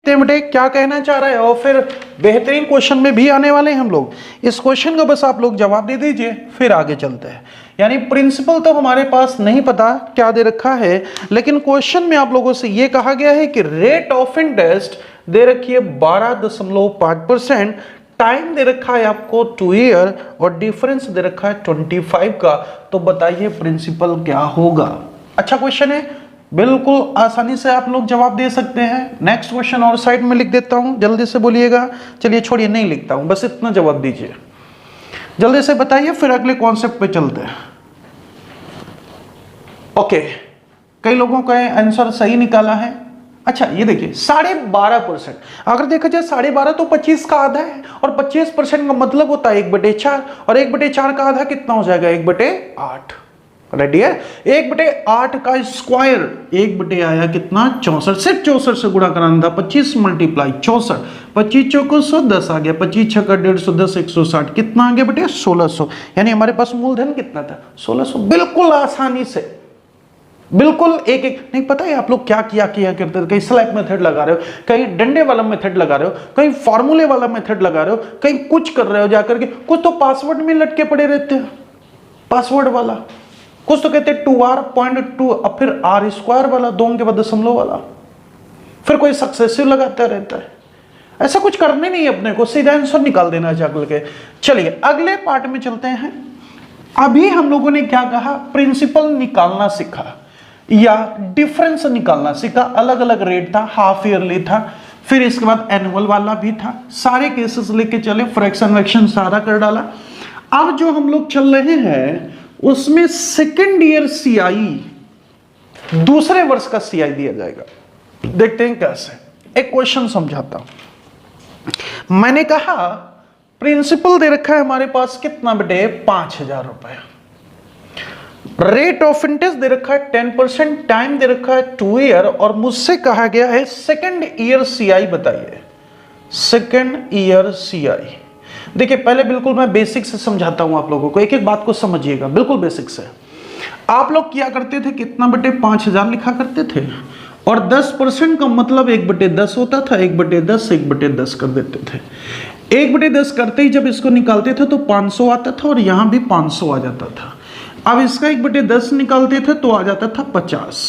बेटे क्या कहना चाह रहा है, और फिर बेहतरीन क्वेश्चन में भी आने वाले हैं हम लोग। इस क्वेश्चन का बस आप लोग जवाब दे दीजिए, फिर आगे चलते हैं। यानी प्रिंसिपल तो हमारे पास नहीं पता क्या दे रखा है, लेकिन क्वेश्चन में आप लोगों से यह कहा गया है कि रेट ऑफ इंटरेस्ट दे रखी है 12.5%, टाइम दे रखा है आपको 2 ईयर, और डिफरेंस दे रखा है 25 का। तो बताइए प्रिंसिपल क्या होगा। अच्छा क्वेश्चन है, बिल्कुल आसानी से आप लोग जवाब दे सकते हैं। नेक्स्ट क्वेश्चन और साइड में लिख देता हूं, जल्दी से बोलिएगा। चलिए छोड़िए, नहीं लिखता हूं, बस इतना जवाब दीजिए, जल्दी से बताइए, फिर अगले कॉन्सेप्ट पे चलते हैं। ओके, कई लोगों का आंसर सही निकाला है। अच्छा ये देखिए 12.5%, अगर देखा जाए 12.5 तो 25 का आधा है, और 25% का मतलब होता है 1/4, और 1/4 का आधा कितना हो जाएगा, 1/8। रेडी है? 1/8 का स्क्वायर 1 आया कितना, 64, सिर्फ 64 से गुणा कराना था। 25 मल्टीप्लाई 64, 25 चौको 100, 10 आ गया, 25 छक्का 150, 10 160, कितना आ गया बेटे 1600। यानी हमारे पास मूलधन कितना था, 1600। बिल्कुल आसानी से, बिल्कुल एक एक। नहीं पता है आप लोग क्या किया करते थे, कहीं स्लैब मेथड लगा रहे हो, कहीं डंडे वाला मेथड लगा रहे हो, कहीं फॉर्मूले वाला मेथड लगा रहे हो, कहीं कुछ कर रहे हो जाकर के, कुछ तो पासवर्ड में लटके पड़े रहते हैं, पासवर्ड वाला, कुछ तो कहते हैं 2r.2, अब फिर r स्क्वायर वाला, 2 के बाद दशमलव वाला, फिर कोई सक्सेसिव लगाता रहता है। ऐसा कुछ करने नहीं है अपने को, सीधा आंसर निकाल देना चाकल के। चलिए अगले पार्ट में चलते हैं। अभी हम लोगों ने क्या कहा, प्रिंसिपल निकालना सीखा या डिफरेंस निकालना सीखा। अलग अलग रेट था, हाफ ईयरली था, फिर इसके बाद एनुअल वाला भी था, सारे केसेस लेके चले, फ्रैक्शन वैक्शन सारा कर डाला। अब जो हम लोग चल रहे हैं उसमें सेकेंड ईयर सीआई, दूसरे वर्ष का सीआई दिया जाएगा। देखते हैं कैसे, एक क्वेश्चन समझाता हूं। मैंने कहा प्रिंसिपल दे रखा है हमारे पास कितना बेटे, 5000 रुपए। रेट ऑफ इंटरेस्ट दे रखा है 10%, टाइम दे रखा है 2 ईयर, और मुझसे कहा गया है सेकेंड ईयर सीआई बताइए। सेकेंड ईयर सीआई देखिए पहले बिल्कुल मैं बेसिक से समझाता हूं आप लोगों को, एक एक बात को समझिएगा बिल्कुल बेसिक से। आप लोग क्या करते थे, कितना बटे 5000 लिखा करते थे, और 10% का मतलब 1/10 होता था, 1/10 1/10 कर देते थे। 1/10 करते ही जब इसको निकालते थे तो 500 आता था और यहां भी 500 आ जाता था। अब इसका 1/10 निकालते थे तो आ जाता था 50।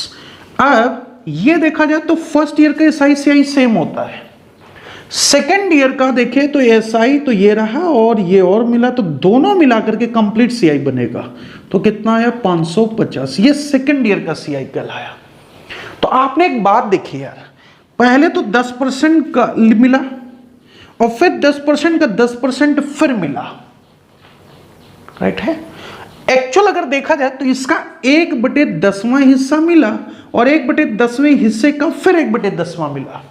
अब ये देखा जाए तो फर्स्ट ईयर का एसआई सीआई सेम होता है, सेकेंड ईयर का देखें तो एसआई तो ये रहा और ये और मिला, तो दोनों मिलाकर के कंप्लीट सीआई बनेगा। तो कितना आया 550, ये सेकेंड ईयर का सीआई कहलाया। तो आपने एक बात देखी यार, पहले तो 10% का मिला और फिर 10% का 10% फिर मिला, राइट है। एक्चुअल अगर देखा जाए तो इसका 1/10वां हिस्सा मिला और 1/10वें हिस्से का फिर 1/10वां मिला,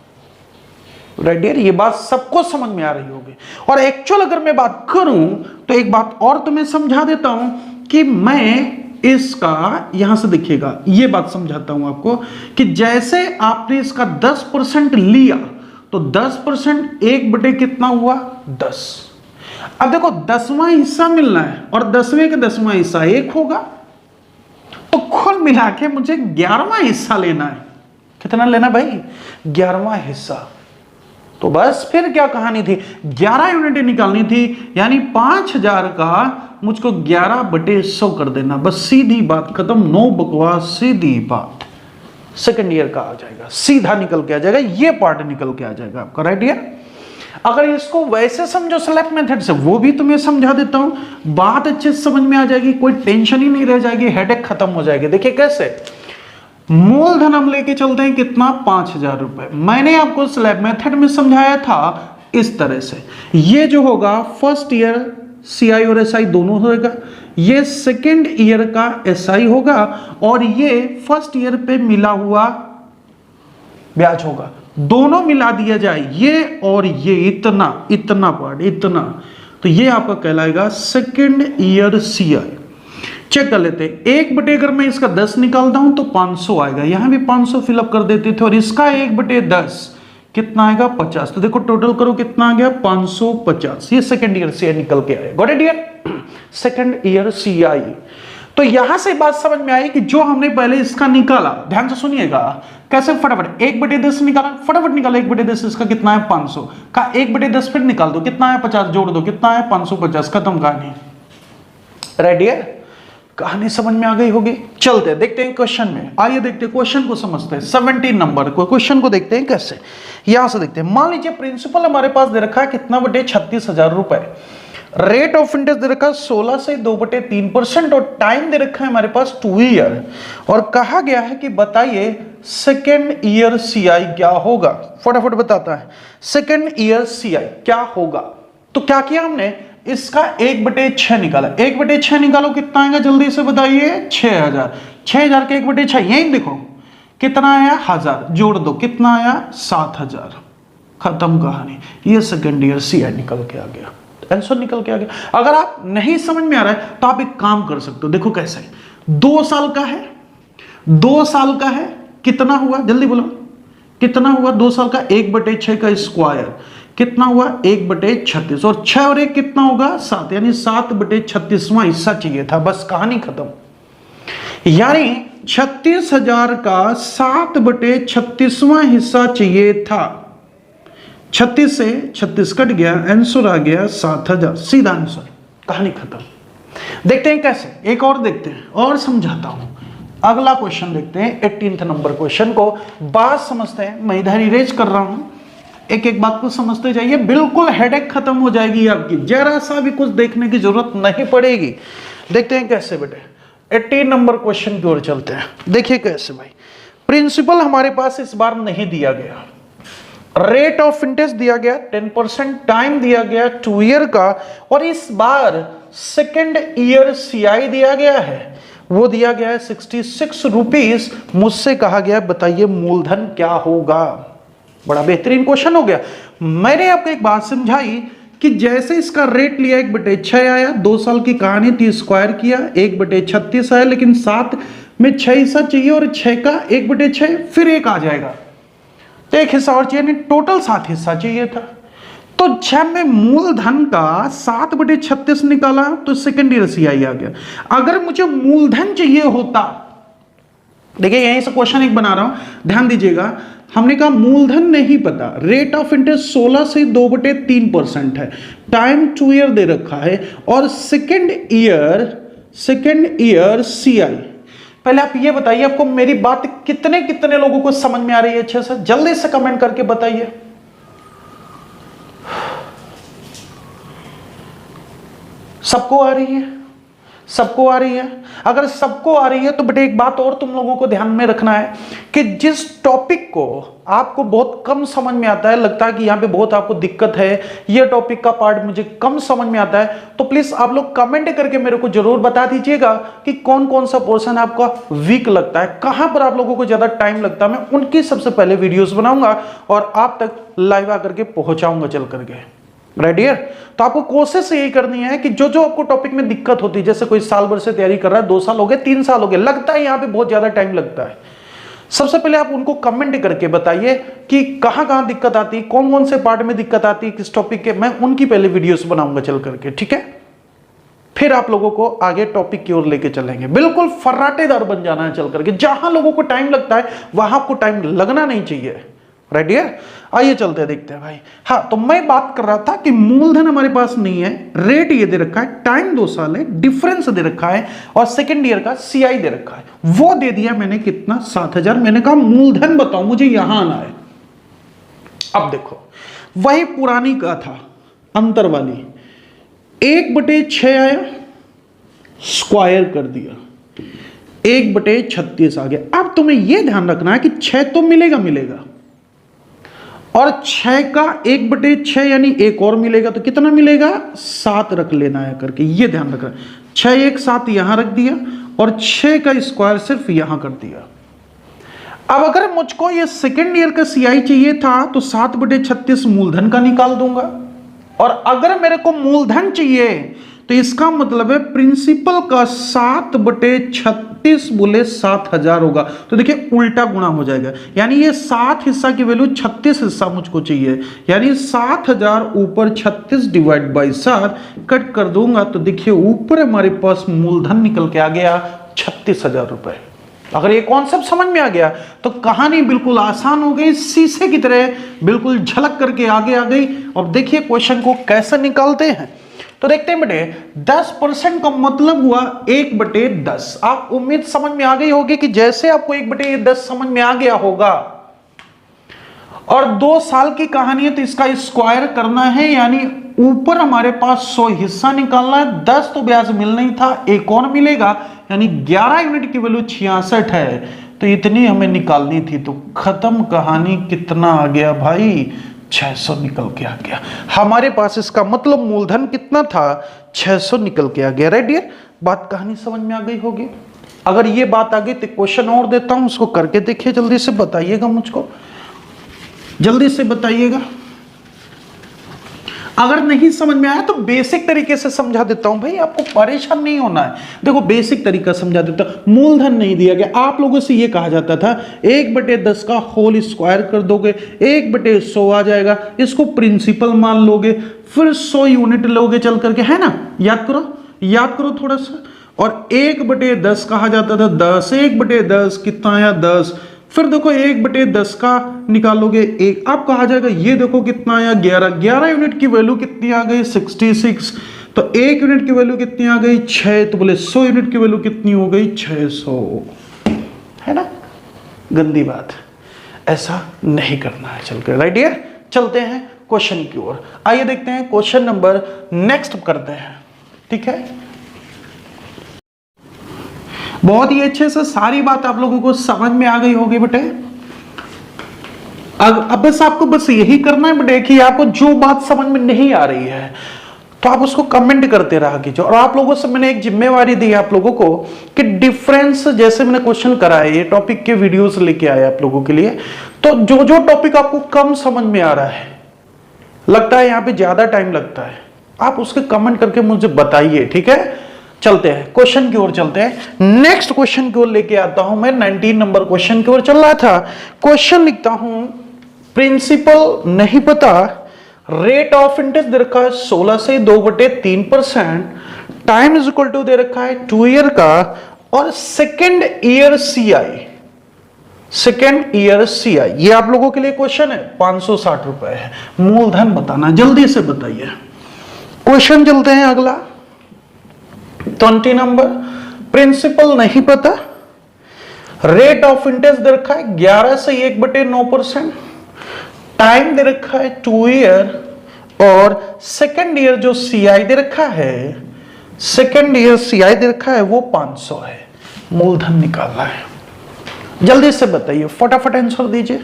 राइट यार। ये बात सबको समझ में आ रही होगी। और एक्चुअल अगर मैं बात करूं तो एक बात और तो मैं समझा देता हूं कि मैं इसका यहां से देखिएगा, ये बात समझाता हूं आपको कि जैसे आपने इसका 10% लिया तो 10% 1 कितना हुआ 10। अब देखो 10वां हिस्सा मिलना है और 10वें का 10वां हिस्सा 1 होगा, तो कुल मिला के मुझे 11वां हिस्सा लेना है। कितना लेना भाई 11वां हिस्सा। तो बस फिर क्या कहानी थी, 11 यूनिट निकालनी थी, यानी 5000 का मुझको 11/100 कर देना, बस सीधी बात खत्म, नो बकवास, सीधी बात। सेकेंड ईयर का आ जाएगा, सीधा निकल के आ जाएगा, ये पार्ट निकल के आ जाएगा आपका, राइट यार। अगर इसको वैसे समझो स्लैब मेथड से, वो भी तुम्हें समझा देता हूं, बात अच्छे से समझ में आ जाएगी, कोई टेंशन ही नहीं रह जाएगी, हेडेक खत्म हो जाएगी। देखिए कैसे, मूलधन हम लेके चलते हैं कितना 5000 रुपए। मैंने आपको स्लैब मेथड में समझाया था इस तरह से, ये जो होगा फर्स्ट ईयर सीआई और एसआई दोनों होगा, ये सेकेंड ईयर का एसआई होगा और ये फर्स्ट ईयर पे मिला हुआ ब्याज होगा। दोनों मिला दिया जाए, ये और ये, इतना पार्ट, इतना, तो ये आपका कहलाएगा सेकेंड ईयर सीआई। चेक कर लेते हैं, 1 अगर मैं इसका 10 निकालता हूं तो 500 आएगा, यहां भी 500 फिलअप कर देते थे, और इसका 1/10 कितना आएगा 50। तो देखो टोटल करो कितना आ गया 550। ये सेकंड ईयर सीआई निकल के आया, got it dear, second year CI. तो यहां से बात समझ में आई कि जो हमने पहले इसका निकाला, ध्यान से सुनिएगा कैसे, फटाफट 1/10 निकाला, फटाफट निकाला 1/10, इसका कितना है 500 का 1/10 फिर निकाल दो, कितना है 50, जोड़ दो, कितना है 550, खत्म कहानी, रेडी है। कहानी समझ में आ गई होगी। चलते हैं देखते हैं क्वेश्चन में, आइए देखते हैं क्वेश्चन को समझते हैं। 17 नंबर को क्वेश्चन को देखते हैं कैसे, यहां से देखते हैं। मान लीजिए प्रिंसिपल हमारे पास दे रखा है कितना बटे 36,000 रुपए, रेट ऑफ इंटरेस्ट दे रखा है 16 से 2/3% और टाइम दे रखा है हमारे पास 2 ईयर, और कहा गया है कि बताइए सेकेंड ईयर सीआई क्या होगा। फटाफट बताता है सेकेंड ईयर सीआई क्या होगा। तो क्या किया हमने, इसका 1/6 निकाला, 1/6 निकालो कितना आएगा जल्दी से बताइए 6000, 6000 के 1/6 यही देखो कितना आया 1000, जोड़ दो कितना आया 7000, खत्म कहानी। ये सेकेंड ईयर सीआई निकल के आ गया, आंसर निकल के आ गया। अगर आप नहीं समझ में आ रहा है तो आप एक काम कर सकते हो, देखो कैसे, 2 साल का है, 2 साल का है, कितना हुआ जल्दी बोलो, कितना हुआ 2 साल का, 1/6 का स्क्वायर कितना हुआ 1/36, और 6 और 1 कितना होगा 7, यानी 7/36वां हिस्सा चाहिए था, बस कहानी खत्म। यानी 36,000 का 7/36वां हिस्सा चाहिए था। 36 से 36 कट गया, आंसर आ गया 7,000, सीधा आंसर, कहानी खत्म। देखते हैं कैसे, एक और देखते हैं और समझाता हूं। अगला क्वेश्चन देखते हैं 18 नंबर क्वेश्चन को, बात समझते हैं। मैं इधर इरेज कर रहा हूं, एक एक बात को समझते जाइए, बिल्कुल हेडेक खत्म हो जाएगी आपकी, जरा सा भी कुछ देखने की जरूरत नहीं पड़ेगी। देखते हैं कैसे बेटे, 18 नंबर क्वेश्चन की ओर चलते हैं। देखिए कैसे भाई, प्रिंसिपल हमारे पास इस बार नहीं दिया गया, रेट ऑफ इंटरेस्ट दिया गया 10%, टाइम दिया गया 2 ईयर का, और इस बार सेकेंड ईयर सीआई दिया गया है, वो दिया गया है 66 रुपीज। मुझसे कहा गया बताइए मूलधन क्या होगा। बड़ा बेहतरीन क्वेश्चन हो गया। मैंने आपको एक बात समझाई कि जैसे इसका रेट लिया 1/6 आया, 2 साल की कहानी थी, स्क्वायर किया 1/36 आया, लेकिन 7 में 6 हिस्सा चाहिए और 6 का 1/6 फिर 1 आ जाएगा, तो 1 हिस्सा और चाहिए, टोटल 7 हिस्सा चाहिए था। तो जब मैं मूलधन का 7/36 निकाला तो सेकेंड ईयर सीआई आ गया। अगर मुझे मूलधन चाहिए होता, देखिए यहीं से क्वेश्चन एक बना रहा हूं, ध्यान दीजिएगा। हमने कहा मूलधन नहीं पता, रेट ऑफ इंटरेस्ट 16 से 2/3% है, टाइम 2 ईयर दे रखा है, और सेकेंड ईयर सीआई। पहले आप ये बताइए, आपको मेरी बात कितने कितने लोगों को समझ में आ रही है अच्छे से? जल्दी से कमेंट करके बताइए। सबको आ रही है? सबको आ रही है? अगर सबको आ रही है तो बेटे एक बात और तुम लोगों को ध्यान में रखना है कि जिस टॉपिक को आपको बहुत कम समझ में आता है, लगता है कि यहां पे बहुत आपको दिक्कत है, ये टॉपिक का पार्ट मुझे कम समझ में आता है, तो प्लीज आप लोग कमेंट करके मेरे को जरूर बता दीजिएगा कि कौन कौन सा पोर्शन आपका वीक लगता है, कहां पर आप लोगों को ज्यादा टाइम लगता है। मैं उनकी सबसे पहले वीडियोस बनाऊंगा और आप तक लाइव आकर के पहुंचाऊंगा चल करके। Right here. तो आपको कोशिश यही करनी है कि जो जो आपको टॉपिक में दिक्कत होती है, जैसे कोई साल भर से तैयारी कर रहा है, 2 साल हो गए, 3 साल हो गए, लगता है यहां पे बहुत ज्यादा टाइम लगता है, सबसे पहले आप उनको कमेंट करके बताइए कि कहां कहां दिक्कत आती है, कौन कौन से पार्ट में दिक्कत आती है, किस टॉपिक के, मैं उनकी पहले वीडियोस बनाऊंगा चल करके, ठीक है। फिर आप लोगों को आगे टॉपिक की ओर लेके चलेंगे। बिल्कुल फर्राटेदार बन जाना है चल करके, जहां लोगों को टाइम लगता है वहां आपको टाइम लगना नहीं चाहिए। राइट डियर, आइए चलते हैं, देखते हैं भाई। हाँ, तो मैं बात कर रहा था कि मूलधन हमारे पास नहीं है, रेट ये दे रखा है, टाइम 2 साल है, डिफरेंस दे रखा है, और सेकेंड ईयर का सीआई दे रखा है। वो दे दिया मैंने कितना, 7,000। मैंने कहा मूलधन बताओ, मुझे यहां आना है। अब देखो, वही पुरानी का था, अंतर वाली, 1/6 आया, स्क्वायर कर दिया, 1/36 आ गया। अब तुम्हें यह ध्यान रखना है कि 6 तो मिलेगा, और 6 का 1/6 यानी एक और मिलेगा, तो कितना मिलेगा, 7 रख लेना है करके, ये ध्यान रखना। 6 1 7 यहां रख दिया, और 6 का स्क्वायर सिर्फ यहां कर दिया। अब अगर मुझको ये सेकेंड ईयर का सीआई चाहिए था तो 7/36 मूलधन का निकाल दूंगा, और अगर मेरे को मूलधन चाहिए तो इसका मतलब है प्रिंसिपल का 7/36 बोले 7,000 होगा। तो देखिए उल्टा गुणा हो जाएगा, यानी ये 7 हिस्सा की वैल्यू 36 हिस्सा मुझको चाहिए, यानी 7,000 ऊपर 36 डिवाइड बाई 7 कट कर दूंगा, तो देखिए ऊपर हमारे पास मूलधन निकल के आ गया 36,000 रुपए। अगर ये कॉन्सेप्ट समझ में आ गया तो कहानी बिल्कुल आसान हो गई, शीशे की तरह बिल्कुल झलक करके आगे आ गई। अब देखिए क्वेश्चन को कैसे निकालते हैं, तो देखते हैं बेटे। 10% का मतलब हुआ 1/10। आप उम्मीद समझ में आ गई होगी कि जैसे आपको 1/10 समझ में आ गया होगा, और 2 साल की कहानी है तो इसका स्क्वायर करना है, यानी ऊपर हमारे पास 100 हिस्सा निकालना है, 10 तो ब्याज मिल नहीं था, एक और मिलेगा, यानी 11 यूनिट की वैल्यू 66 है, तो इतनी हमें निकालनी थी। तो खत्म कहानी। कितना आ गया भाई, 600 निकल के आ गया हमारे पास। इसका मतलब मूलधन कितना था, 600 निकल के आ गया। राइट डियर, बात कहानी समझ में आ गई होगी। अगर ये बात आ गई तो क्वेश्चन और देता हूं, उसको करके देखिए, जल्दी से बताइएगा मुझको, जल्दी से बताइएगा। अगर नहीं समझ में आया तो बेसिक तरीके से समझा देता हूं भाई, आपको परेशान नहीं होना है। देखो बेसिक तरीका समझा देता हूं। मूलधन नहीं दिया गया, आप लोगों से ये कहा जाता था 1/10 का होल स्क्वायर कर दोगे, 1/100 आ जाएगा, इसको प्रिंसिपल मान लोगे, फिर 100 यूनिट लोगे चल करके, है ना। याद करो थोड़ा सा। और 1/10 कहा जाता था 10, 1/10 कितना आया, 10। फिर देखो 1/10 का निकालोगे 1, अब कहा जाएगा ये देखो कितना आया, 11 यूनिट की वैल्यू कितनी आ गई, 66। तो 1 यूनिट की वैल्यू कितनी आ गई, 6, तो बोले 100 यूनिट की वैल्यू कितनी हो गई, 600, है ना। गंदी बात, ऐसा नहीं करना है चल कर। राइट डियर, चलते हैं क्वेश्चन की ओर। आइए देखते हैं क्वेश्चन नंबर नेक्स्ट करते हैं, ठीक है। बहुत ही अच्छे से सारी बात आप लोगों को समझ में आ गई होगी बेटे। अब बस आपको बस यही करना है बेटे कि आपको जो बात समझ में नहीं आ रही है तो आप उसको कमेंट करते रहा कीजिए। और आप लोगों से मैंने एक जिम्मेवारी दी है आप लोगों को कि डिफरेंस, जैसे मैंने क्वेश्चन कराए, ये टॉपिक के वीडियोस लेके आए आप लोगों के लिए, तो जो जो टॉपिक आपको कम समझ में आ रहा है, लगता है यहाँ पे ज्यादा टाइम लगता है, आप उसके कमेंट करके मुझे बताइए, ठीक है। चलते हैं क्वेश्चन की ओर, चलते हैं नेक्स्ट क्वेश्चन की ओर लेके आता हूं मैं। 19 नंबर क्वेश्चन की ओर चल रहा था। क्वेश्चन लिखता हूं, प्रिंसिपल नहीं पता, रेट ऑफ इंटरेस्ट दे रखा है 16 से 2/3%, टाइम इज इक्वल टू दे रखा है 2 ईयर का, और सेकेंड ईयर सीआई, ये आप लोगों के लिए क्वेश्चन है, 560 रुपए है। मूलधन बताना, जल्दी से बताइए। क्वेश्चन चलते हैं अगला 20 नंबर। प्रिंसिपल नहीं पता, रेट ऑफ इंटरेस्ट दे रखा है 11 से 1/9%, टाइम दे रखा है 2 ईयर, और सेकेंड ईयर जो सीआई दे रखा है, सेकेंड ईयर सीआई दे रखा है वो 500 है। मूलधन निकालना है, जल्दी से बताइए, फटाफट आंसर दीजिए।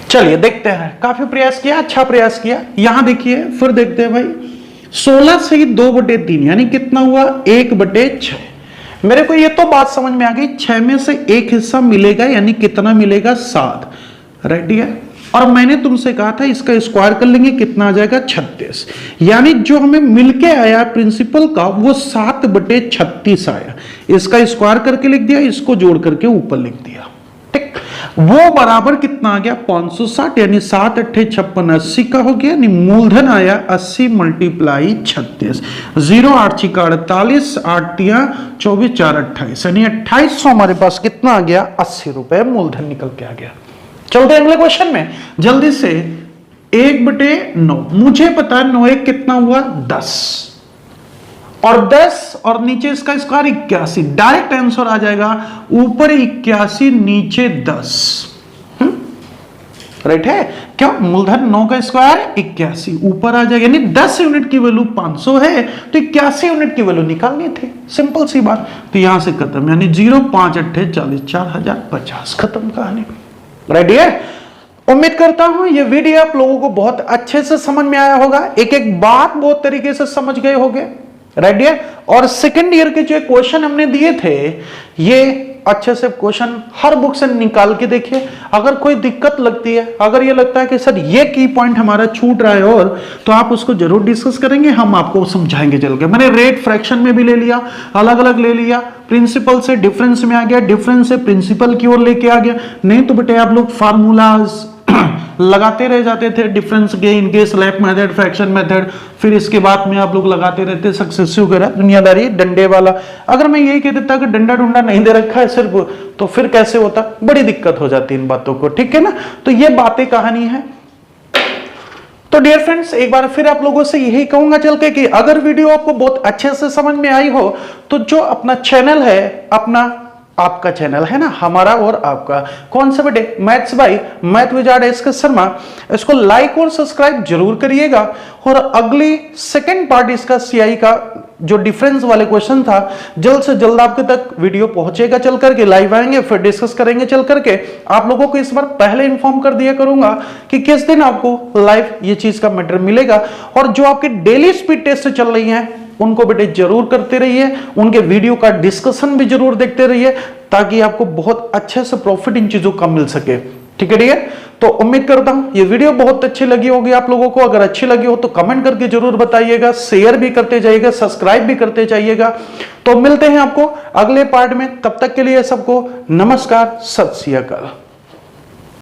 चलिए देखते हैं, काफी प्रयास किया, अच्छा प्रयास किया। यहां देखिए, फिर देखते हैं भाई, 16 से 2/3 यानी कितना हुआ, 1/6। मेरे को ये तो बात समझ में आ गई, 6 में से एक हिस्सा मिलेगा, यानी कितना मिलेगा, 7। राइट है। और मैंने तुमसे कहा था इसका स्क्वायर कर लेंगे, कितना आ जाएगा, 36। यानी जो हमें मिलके आया प्रिंसिपल का वो 7/36 आया। इसका स्क्वायर करके लिख दिया, इसको जोड़ करके ऊपर लिख दिया, ठीक। वो बराबर कितना आ गया, 560, यानी 7 8 56 80 का हो गया। यानी मूलधन आया 80 × 36, 0 8 6 48, 8 3 24 4 28, यानी 2800 हमारे पास कितना आ गया, 80 रुपए मूलधन निकल के आ गया। चलते हैं अगले क्वेश्चन में जल्दी से। 1/9, मुझे पता है 9 1 कितना हुआ, 10, और 10 और नीचे इसका स्क्वायर 81, डायरेक्ट आंसर आ जाएगा, ऊपर 81 नीचे 10। राइट है क्या, मूलधन 9 का स्क्वायर 81, ऊपर आ जाएगा, यानी 10 यूनिट की वैल्यू 500 है, तो 81 यूनिट की वैल्यू निकालनी थी, सिंपल सी बात। तो यहां से खत्म, यानी 0 5 8 40 4050, खत्म कहानी। राइट है। उम्मीद करता हूं ये वीडियो आप लोगों को बहुत अच्छे से समझ में आया होगा, एक एक बात बहुत तरीके से समझ गए होंगे। राइट है। और सेकंड ईयर के जो क्वेश्चन हमने दिए थे, ये अच्छे से क्वेश्चन हर बुक से निकाल के देखिए। अगर कोई दिक्कत लगती है, अगर ये लगता है कि सर ये की पॉइंट हमारा छूट रहा है, और तो आप उसको जरूर डिस्कस करेंगे, हम आपको समझाएंगे चल के। मैंने रेट फ्रैक्शन में भी ले लिया, अलग अलग ले लिया, प्रिंसिपल से डिफरेंस में आ गया, डिफरेंस से प्रिंसिपल की ओर लेके आ गया। नहीं तो बेटे आप लोग फार्मूलाज लगाते रह जाते थे, डिफरेंस के, इनके स्लैब मेथड, फ्रैक्शन मेथड, फिर इसके बाद में आप लोग लगाते रहते सक्सेसिव वगैरह, दुनियादारी डंडे वाला। अगर मैं यही कह देता कि डंडा डुंडा नहीं दे रखा है सिर्फ, तो फिर कैसे होता, बड़ी दिक्कत हो जाती इन बातों को, ठीक है ना। तो ये बातें कहानी है। तो डियर फ्रेंड्स, एक बार फिर आप लोगों से यही कहूंगा चल के कि अगर वीडियो आपको बहुत अच्छे से समझ में आई हो, तो जो अपना चैनल है, अपना आपका चैनल है ना, हमारा और आपका, कौन सा बेटे, maths by math wizard SK Sharma, इसको लाइक और सब्सक्राइब जरूर करिएगा। और अगली सेकंड पार्ट इसका सीआई का जो डिफरेंस वाले क्वेश्चन था, जल्द से जल्द आपके तक वीडियो पहुंचेगा, चल करके लाइव आएंगे, फिर डिस्कस करेंगे चल करके। आप लोगों को इस बार पहले इंफॉर्म कर दिया करूंगा कि किस दिन आपको लाइव ये चीज का मैटर मिलेगा। और जो आपके डेली स्पीड टेस्ट चल रही हैं, उनको बेटे जरूर करते रहिए, उनके वीडियो का डिस्कशन भी जरूर देखते रहिए, ताकि आपको बहुत अच्छे से प्रॉफिट इन चीजों का मिल सके। ठीक है डियर। तो उम्मीद करता हूं ये वीडियो बहुत अच्छी लगी होगी आप लोगों को। अगर अच्छी लगी हो तो कमेंट करके जरूर बताइएगा, शेयर भी करते जाइएगा, सब्सक्राइब भी करते जाइएगा। तो मिलते हैं आपको अगले पार्ट में, तब तक के लिए सबको नमस्कार, सत श्री अकाल।